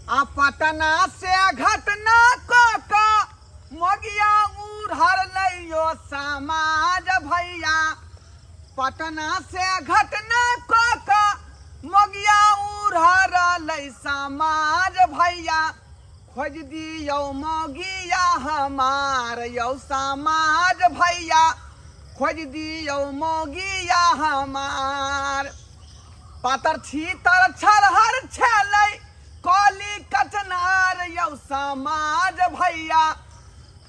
आ पटना से घटना को मोगिया उधर लियो समाज भैया। पटना से घटना को मोगिया उधर लई समाज भैया। खोज दियो मोगिया हमार यौ समाज भैया। खोज दियो मोगिया हमार। पातर छीतर छरहर छलै कली कचनार यौ समाज भैया।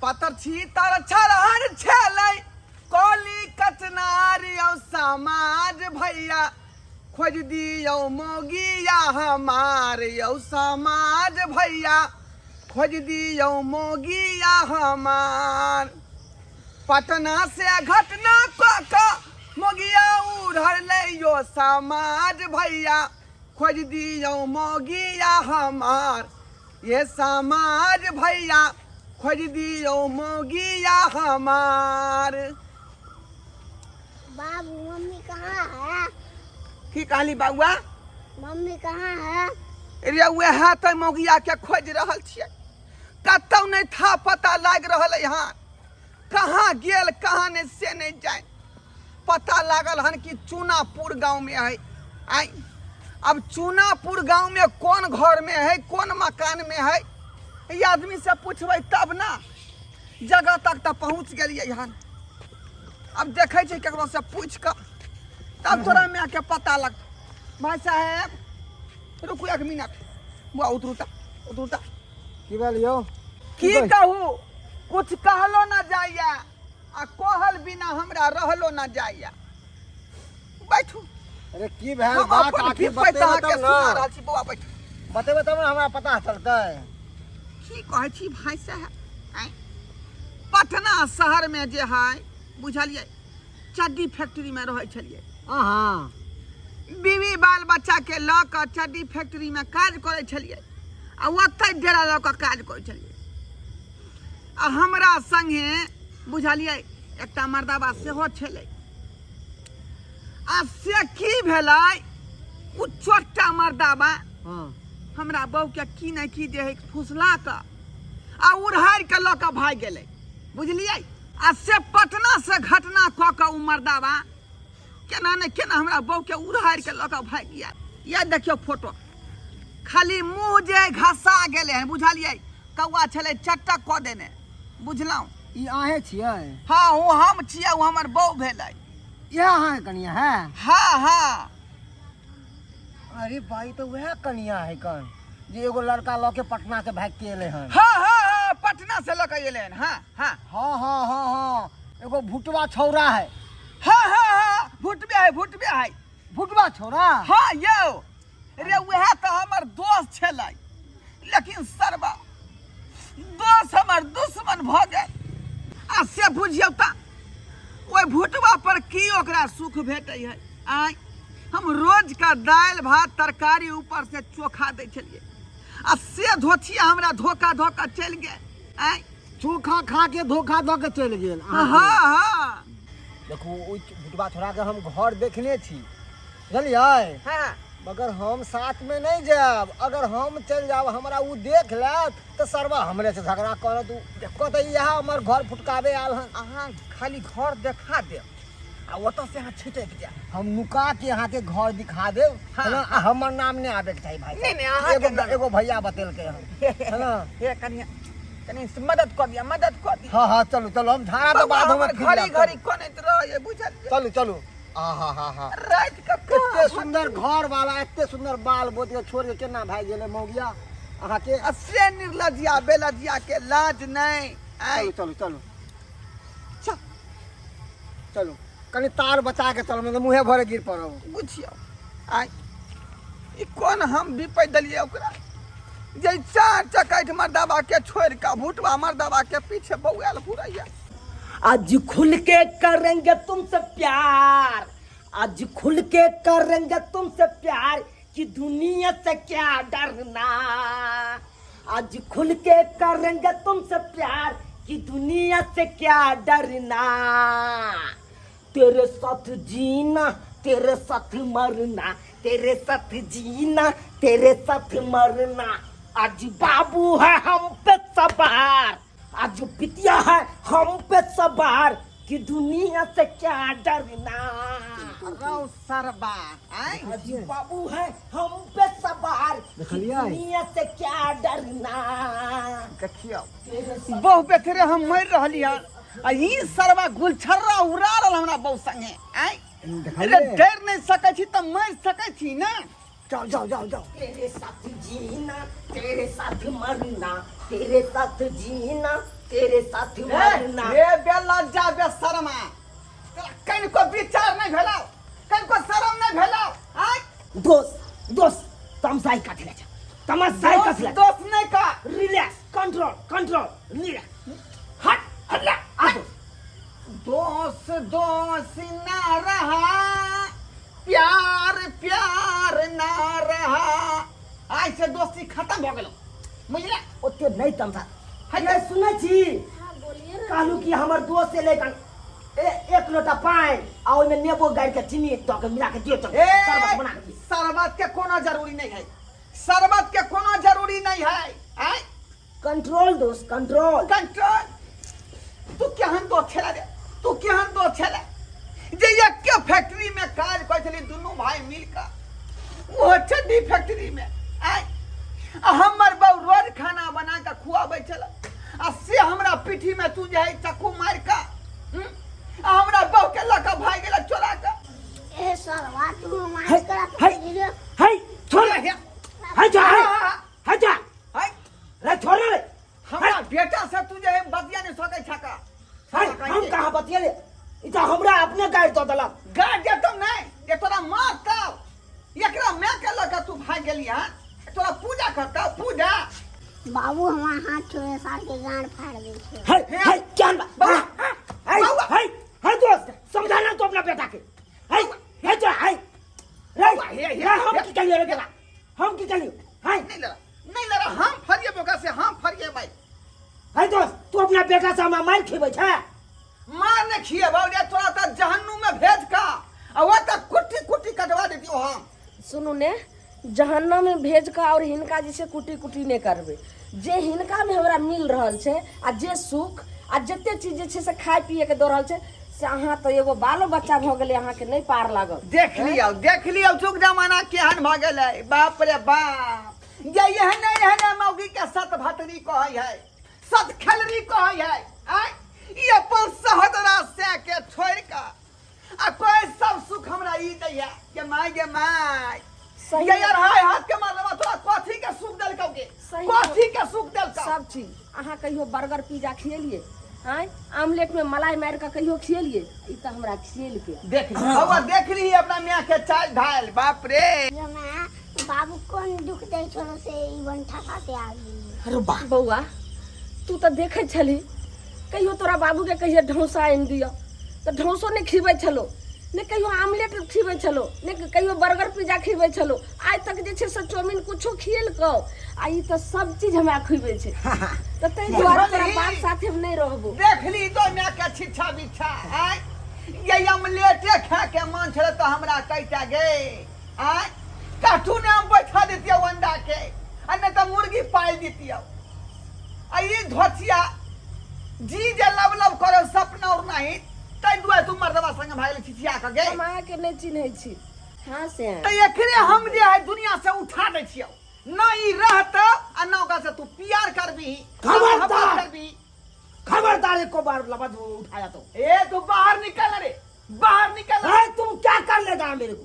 पातर छीतर छरहर छलै कली कचनार यौ समाज भैया। खोज दियो मोगिया हमार यौ समाज भैया। खोज दियो मोगिया हमार। पटना से घटना को मोगिया उधर लियो समाज भैया। खोज दियो मोगिया हमार ये समाज भैया। खोज दियो मोगिया हमार। बाबू मम्मी कहाँ है? की कहली बाबुआ? मम्मी कहाँ है? रे वह तो मोगिया के खोज रहल छियै। कतौ नहीं था पता लाग रहल यहाँ। कहाँ गेल कहाँ नहीं से नहीं जाए। पता लागल हन कि चूनापुर गांव में है। आई अब चूनापुर गांव में कौन घर में है कौन मकान में है ये आदमी से पूछबै तब ना जगह तक तो पहुँच गलिए हन। अब देखे छे केकरो से पूछ कर तब तोरा में आके पता लग। भाई साहेब रुकू एक मिनट। बुआ उतरूता की बोलियो? की कहू कुछ कहलो ना जाइया आ कहल बिना हमरा रहलो ना जाइया। बैठू। अरे की भेल बात आखिर बतेबे तब ना। बुआ बैठू। बतेबे तब ना हमरा पता चलतै। की कहै छी भाई साहब? पटना शहर में जे है बुझलिए चड्डी फैक्ट्री में रहे छलिए। हाँ बीवी बाल बच्चा के ल कर चड्डी फैक्ट्री में काज करे छलिए। आ ओतै डेरा ल कर काज करे छलिए। आ हमरा संगे बुझलिए एकटा मर्दाबा सेहो छलै। आ से की भेलै उ छोटा मर्दाबा हमरा बहू के की नहीं की जे है फुसला के आ उड़ार के ल के भाग गेलै। बुझलिए आ से पटना से घटना क के उ मर्दाबा केना ने केना हमरा बहू के उड़ार के ल के भाग गया। ये देखियो फोटो खाली मुंह जे घसा गेले है बुझलिए। कौआ छलै चटक क देने बुझलौ। ई आहे छियै? हाँ वो हम छियै वो हमर बहू भेलै। यह अहाँ कनिया है? हाँ हाँ। अरे भाई तो वह कनिया है कन जे एगो लड़का ल के पटना से भाग के एले हन। हाँ हाँ हाँ पटना से ल के एले हन। हाँ हाँ हाँ हाँ हाँ हाँ एगो भुटवा छौरा है। हाँ हाँ हाँ भुटबे है। भुटवा छौरा? हाँ यौ रे वह तो हमर दोस्त छलै लेकिन सरबा दोस्त हमर दुश्मन भ गेल। आ से बुझियौ त ओइ भुटवा पर की ओकरा सुख भेटै है। आइ हम रोज का दाल भात तरकारी ऊपर से चोखा दै छलिए। आ से धोथिया हमरा धोखा धोखा चल गेल। आइ चोखा खा के धोखा द के चल गेल। हाँ हाँ देखो ओइ भुटवा छौरा के हम घर देखने छी बुझलियै। हाँ मगर हम साथ में नहीं जाब। अगर हम चल जाब हमरा उ देख लेत तो सरवा हमरे से झगड़ा करत। कहते यहाँ हमर घर फुटकावे आल हन। अहाँ खाली घर देखा दे आ ओतऽ से अहाँ छिटक जाए। हम नुका के यहाँ के घर दिखा देव है ना। हमर नाम नहीं आवे के चाहिए भाई। नहीं अहाँ एगो भैया बतेलके हन है ना। हे कनिया कनी मदद कर दिया। हाँ हाँ चलो चलो हम झाड़ा पे बाद में घड़ी कोनैत रह ये बुझल। चलो चलो। हाँ हाँ हाँ रात का इतने सुंदर घर वाला इतने सुंदर बाल बोत के छोड़ के केना भाग गेले मौगिया अहाँ के। से निर्लजिया बेलजिया के लाज नहीं। चलो चलो चलो चलो कनी तार बचा के चलो मतलब मुँहे भरे गिर पड़ो। बुझियो आई ई कोन हम विपै दलिए ओकरा जे चार चकैठ मर्दाबा के छोड़ के भुटवा मर्दाबा के पीछे बौआल फुरैया। आज खुल के करेंगे तुमसे प्यार। आज खुल के करेंगे तुमसे प्यार कि दुनिया से क्या डरना। आज खुल के करेंगे तुमसे प्यार कि दुनिया से क्या डरना। तेरे साथ जीना तेरे साथ मरना, तेरे साथ जीना तेरे साथ मरना। आज बाबू है हम पे सवार, आज बिटिया है हम पे सवार कि दुनिया से क्या डरना। रौ सरबा आज बाबू है हम पे सवार कि देखलियै? दुनिया से क्या डरना। देखियो बहु बेथरे हम मर रहली हन आ ई सरबा गुलछर्रा उड़ा रहल हमरा बहु संगे आय देखलियै? अरे डर नहीं सकै छी त मर सकै छी ना। जाओ जाओ जाओ जाओ। तेरे साथ जीना तेरे साथ मरना, तेरे साथ जीना तेरे साथ मरना। ए बेलज्जा बेशर्मा तेरा कहीं को विचार नहीं भेलौ, कहीं को शर्म नहीं भेलौ आय दोस्त दोस्त तमसाई काट ले, तमसाई काट ले। दोस्त नहीं का रिलैक्स, कंट्रोल कंट्रोल, रिलैक्स, हट हट ले आ दोस्त दोस्त ना रहा, प्यार प्यार ना रहा, आज से दोस्ती खत्म हो गेलो बुझले। ओते नहीं तमसा है ये सुनै छी हाँ बोलिए ना। कहलू कि हमर दोस्त से लेकर एक लोटा पानी आ ओइमे नेबो गाड़ के चीनी तो के मिला के दियो चल ए शरबत बना के दी। शरबत के कोनो जरूरी नहीं है, शरबत के कोनो जरूरी नहीं है आय कंट्रोल दोस्त कंट्रोल। कंट्रोल तू केहन दो छेला रे, तू केहन दो छेला जे एक के फैक्ट्री में काज कर छली दोनों भाई मिलकर वो चड्डी फैक्ट्री में आय आ हमर बहू रोज खाना बना के खुआबै छल आ से हमरा पीठी में तू जे है चक्कू मार का आ हमरा बहू के लका भाग गेला चोरा के। ए सरवा तू है मार करा है वीडियो है छोड़ है है जा है जा है रे छोड़ रे। हमरा बेटा से तू जे है बतिया नहीं सकै छका हम कहां बतियले ई त हमरा अपने गाड़ दो दलक। गाड़ दे तुम नहीं ये तोरा मार तब एकरा मैं के लका तू भाग गेली हां तोरा पूजा करता पूजा। बाबू हमार हाथ छोड़े सार के गांड फाड़ दे छे। है क्या है दोस्त समझाना तो अपना बेटा के है जो है रे हम की करिए रे बेटा, हम की करिए है नहीं लड़ा हम फरिए बोका से हम फरिए भाई है दोस्त तू अपना बेटा से हमरा मार खिबै छै। मार ने खिए बाबू तोरा त जहन्नुम में भेज का आ वो त कुट्टी कुट्टी कटवा देती हम। सुनू ने जहन्नम में भेज का और हिनका जैसे कुटी कुटी नहीं करबे, जे हिनका में हमरा मिल रहल छै आ जे सुख आ जते चीज जे छै से खाय पिए के दो रहल छै से अहाँ तो एगो बालो बच्चा भ गेले अहाँ के नहीं पार लागल। देख लियो जुग जमाना केहन भ गेलै बाप रे बाप ये एहन मौगी के सत भतरी कहै है सत खेलरी कहै है आय ई अपन सहोदरा से के छोड़ का आ कोई सब सुख हमरा ई दै है के माय सही ये यार हाय हाथ के मारवा तोरा कथी के सुख देल के सही कथी के सुख देल का सब चीज अहाँ कहियो बर्गर पिज्जा खिएलिए, आय आमलेट में मलाई मार के कहियो खिएलिए, ई त हमरा खिएल के देख ली हवा देख ली अपना मियां के चाल ढाल बाप रे। जो मैं बाबू कौन दुख दे छोड़ो से ई बन ठकाते आ गई। अरे बा बउआ तू तो देखे छली कहियो तोरा बाबू के कहियो ढौसा आनि दियो तो ढौसो नहीं खिबै छलो, ने कहियो आमलेट खिबै छलो, ने कहियो बर्गर पिज्जा खिबै छलो, आज तक जे छै से चाउमीन कुछो खिएल को आ ई तो सब चीज हमरा खिबै छै तो तै दुआरे तोरा बाप साथे हम नहीं रहबो। देख ली तो मैं के छिछा बिछा आय ये अमलेटे खा के मन छले तो हमरा कैटा गे आय कार्टून में बैठा देतियो अंडा के आ नहीं तो मुर्गी पाल देतियो आ ये धोतिया जी जे लब लब करो सपना और नहीं तै दुआ तू मर्दवा संग भागले छिछिया के गे हम अहाँ के नहीं चिन्है छी। हाँ से तो एकरे हम जे है दुनिया से उठा दे छियो नहीं रहत आ नौका से तू प्यार करबी खबरदार! करबी खबरदार एक बार लफज उठाया तो ए तू बाहर निकल रे बाहर निकल है तुम क्या कर लेगा मेरे को,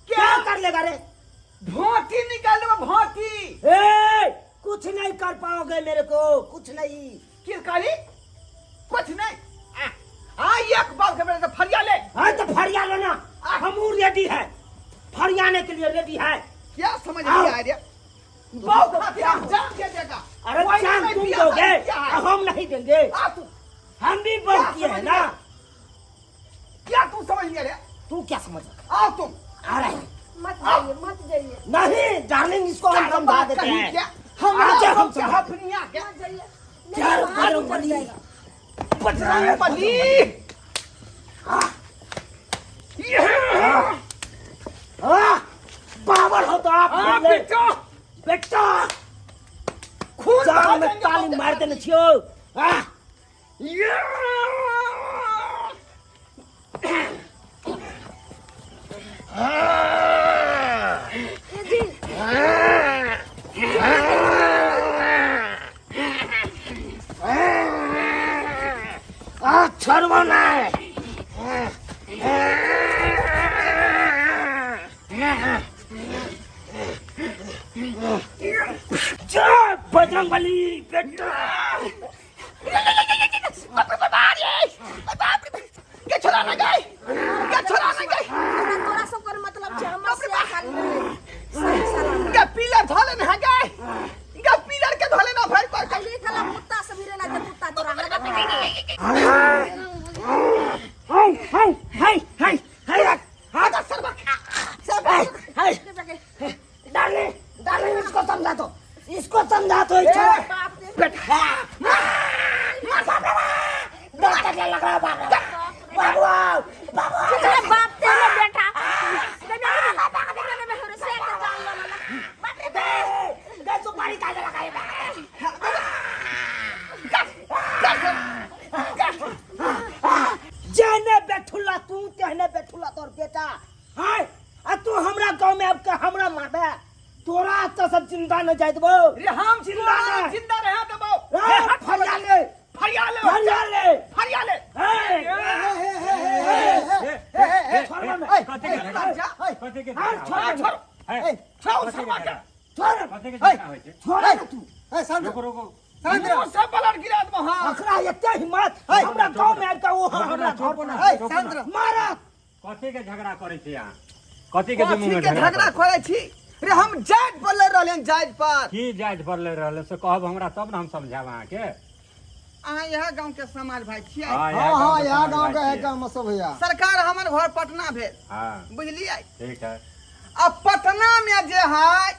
क्या कर लेगा रे। भोंटी निकाल दो भोंटी ए कुछ नहीं कर पाओगे मेरे को, कुछ नहीं। किरकाली कुछ नहीं एक बाल के मेरे से फरिया ले है तो फरिया लेना, हम रेडी है फरियाने के लिए रेडी है। क्या समझ नहीं आ रहा बाल खाते हम जान के देगा अरे कोई जान नहीं तुम पिया दोगे क्या है? हम नहीं देंगे, आ तू हम भी बहुत किए हैं ना। क्या तू समझ नहीं रहा तू क्या समझ आओ तुम आ रहे हैं मत जाइए नहीं डार्लिंग, इसको हम समझा देते हैं। हम आजा, हम हम समझा हफनिया के मत जाइए क्या नहीं, करो मत बली? जाइएगा। बजरंग बली पावर हो तो आप हाँ ले। बेटा बेटा टांग में ताली मार देने छियो हाँ छोड़बो नहीं बजरंग बली बेटा के छोड़ा ना गए के छोड़ा ना गए तोरा सब कर मतलब छे हमर से खाली रहे सही सलाम के पिलर धोले ना गए के पिलर के धोले ना भाई कोई खाली खाला कुत्ता से भी रहना के कुत्ता तोरा हाय हां सरबा डार्लिंग इसको समझा तो बाप रे बेटा लग रहा बाबू तेरे बाप तेरे बेटा मैं हर से के जान लो दे सुपारी काहे लगाए जाने बैठुला तू कहने बैठुला तोर बेटा हाय आ तू हमरा गांव में अब के हमरा मारबे तोरा तो सब चिंता न जाय देबो रे हम जिंदा रहे देबो फरियाले हमरा गांव में आबि वो हमरा घर पर मारा कथी के झगड़ा करे छी यहाँ कथी के जमीन में झगड़ा करे छी रे हम जायज पर ले रहले जायज पर की जायज पर ले रहले से कहब हमरा तब न हम समझाब अहाँ के अहाँ यह गांव के समाज भाई छियै हाँ यहाँ गाँव के है काम सब भैया सरकार हमर घर पटना भेल हाँ बुझलियै ठीक है अब पटना में जे है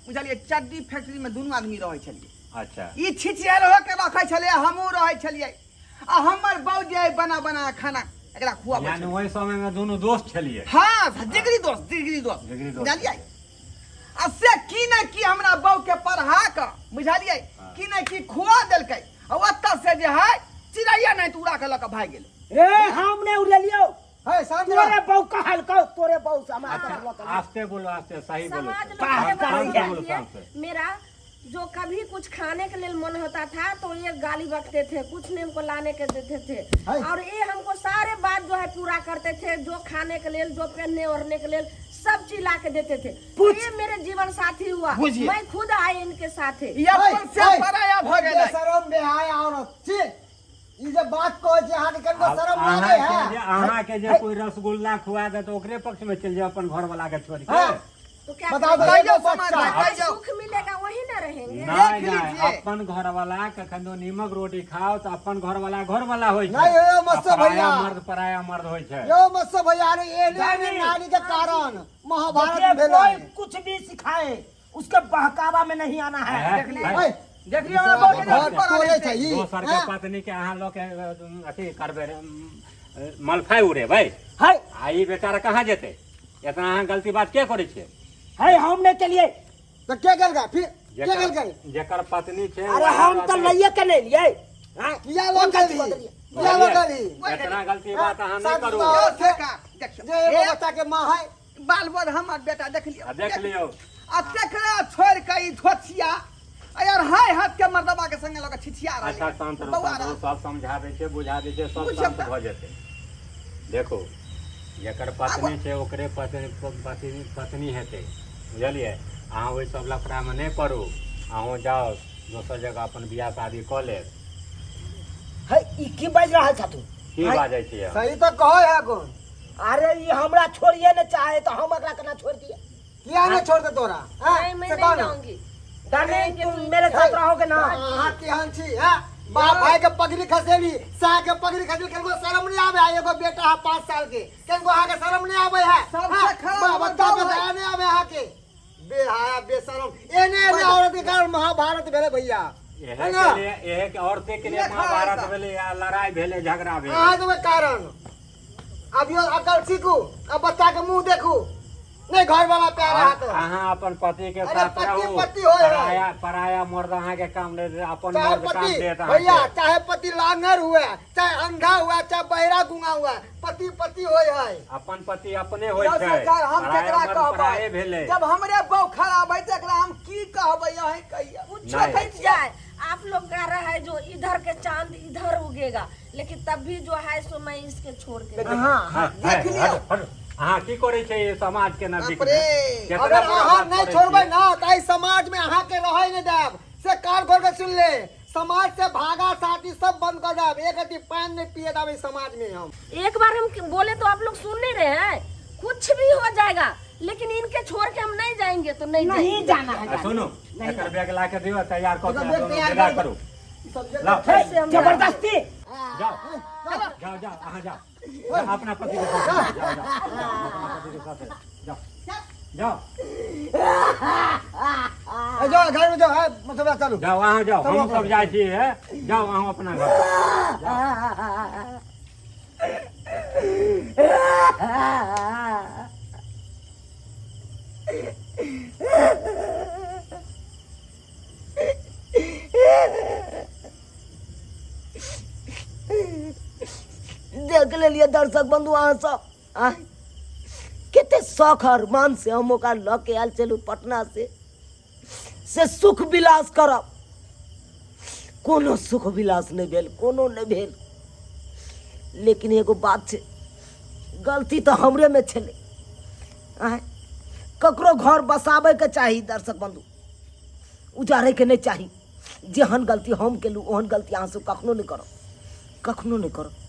बुझलियै चड्डी फैक्ट्री में दोनों आदमी रहे छलियै अच्छा ई छिछिया रह के रखे छलियै हमहू रहे छलियै आ हमर बाऊ जे बना बना खाना एकरा खुआबै यानी वही समय में दोनों दोस्त छलिए हाँ डिग्री दोस्त बुझलियै आ से की न की हमरा बाऊ के पढ़ा के बुझलियै की न की खुआ देलकै आ ओतऽ से जे है चिड़ैया नहीं उड़ा के लऽ के भाग गेलै ए हम ने उड़लियो है शांत तोरे बहु कहल को तोरे बहु से हमारा अच्छा आस्ते बोलो आस्ते सही बोलो समाज शांत से बोलो में शांत से मेरा जो कभी कुछ खाने के लिए मन होता था तो ये गाली बकते थे कुछ ने हमको लाने के देते थे और ये हमको सारे बात जो है पूरा करते थे जो खाने के लिए जो पहनने ओढ़ने के लिए सब चीज ला के देते थे ये मेरे जीवन साथी हुआ मैं खुद आई इनके साथ ई अपन से पराया भ गेलै शरम बेहाय औरत ठीक ई जे बात कहै छै अहाँ के कनिको शरम लागे है अहाँ के जे कोई रसगुल्ला खुआ दे तो ओकरे पक्ष में चल जाओ अपन घर वाला के छोड़ के तो क्या बताओ तो कहियो ये समाज बच्चा भाई कहियो सुख मिलेगा वही न रहेंगे नहीं देख नहीं लीजिए। अपन घर वाला कखनो नीमक रोटी खाओ तो अपन घर वाला होय छै नहीं यो मत से भैया पराया मर्द होय छै यो मत से भैया रे ये नारी के कारण महाभारत भेलै कोई कुछ भी सिखाए उसके बहकावा में नहीं आना है है देखिए हमरा बाऊ के घर टोले छै ई दोसर के पत्नी के अहाँ लोग के अथी करबे मलफाई उड़े भाई है आ ई बेचारा कहाँ जेते इतना अहाँ गलती बात के करे छियै है हमने के लिए तो क्या करगा फिर क्या करगा जेकर पत्नी छै अरे हम तो लइए के नहीं लिए हां किया लोग गलती किया लोग गलती इतना गलती बात अहाँ नहीं करू यो ठेका देखियो जे एगो बच्चा के माँ है बाल बोल हमर बेटा देख लियो देख लियो आ तेकरा छोड़ के ई धोतिया यार हाय हाथ के मर्दबा के संगे लगे छिछिया रहे अच्छा शांत बौआ रहो रहो। सब समझा दै छै बुझा दै छै सब बुझ शांत सकता। भ जेतै देखो जेकर पत्नी छै ओकरे पत्नी हेतै बुझलियै अहाँ ओहि सब लफड़ा में नहीं पड़ू अहूँ जाओ दोसर जगह अपन बियाह शादी कऽ लेब है ई की बाज रहा था तू की बाजै छियै सही तो कहो है कौन अरे ये हमरा छोड़िए न चाहे तो हम अगला करना छोड़ दिए किया नहीं छोड़ दे तोरा नहीं मैं नहीं जाऊंगी डार्लिंग तुम मेरे साथ रहोगे ना हां केहन छी हां बाप भाई के पगड़ी खसेली सा के पगड़ी खसेली कनको शर्म नहीं आवे एगो बेटा है 5 साल के कनको आगे शर्म नहीं आवे है सबसे खराब बता बताया नहीं आवे है के बेहाया बेशरम एने औरत के कारण महाभारत भेले भैया एहे के लिए एहे के औरते के लिए महाभारत भेलै या लड़ाई भेलै झगड़ा भेलै आज में कारण अब यो अकल सीखू अब बच्चा के मुंह देखू नहीं घर वाला प्यारा है तो अहाँ अपन पति के अरे साथ पति रहू पति होय है। पराया मर्द अहाँ के काम दे अपन चाहे मर्द काम पति देत भैया अहाँ चाहे पति लांगर हुआ चाहे अंधा हुआ चाहे बहरा गुंगा हुआ पति पति होय है। अपन पति अपने होय यो छै सरकार हम पराया केकरा मर्द पराये कहबै भेलै जब हमरे बौ खराब है तकरा हम की कहबै यही कहिया कुछ नहीं। हट जाए आप लोग कह रहे हैं जो इधर के चांद इधर उगेगा लेकिन तब भी जो है सो मैं इसके छोड़ के हाँ देख लिया। अहाँ की करे छै समाज के नजदीक बाप रे, केतना अगर बड़ा अहाँ बात नहीं करै छोड़बै छी। ना तो इस समाज में अहाँ के रहे नहीं देब से कान खोल के सुन ले समाज से भागा साथी सब बंद कर देब एक अति पान नहीं पिए देब इस समाज में हम। एक बार हम बोले तो आप लोग सुन नहीं रहे हैं कुछ भी हो जाएगा लेकिन इनके छोड़ के हम नहीं जाएंगे तो नहीं नहीं जाना है आ, सुनो एकर बैग ला के दियो तैयार कऽ के बैग दोनों तैयार विदा कर करू सब जगह लाओ कैसे हम जबरदस्ती जाओ जाओ जाओ अहाँ जाओ जाओ, अपना पति के साथ जाओ जाओ जाओ, अपना पति के साथ जाओ जाओ जाओ घर में जाओ मतलब चलो जाओ अहाँ जाओ हम सब जाइ छी जाओ अहाँ अपना घर देख लेलिए दर्शक बंधु अहाँ सब केते शौक अरमान से हम ओकरा लऽ के आयल चलू पटना से सुख विलास करब कोनो सुख विलास नहीं भेल कोनो नहीं भेल लेकिन एगो बात छै गलती तो हमरे में छलै ककरो घर बसाबै के चाही दर्शक बंधु उजाड़े के नहीं चाही जेहन गलती हम केलू ओहन गलती अहाँ सब कखनो नहीं करब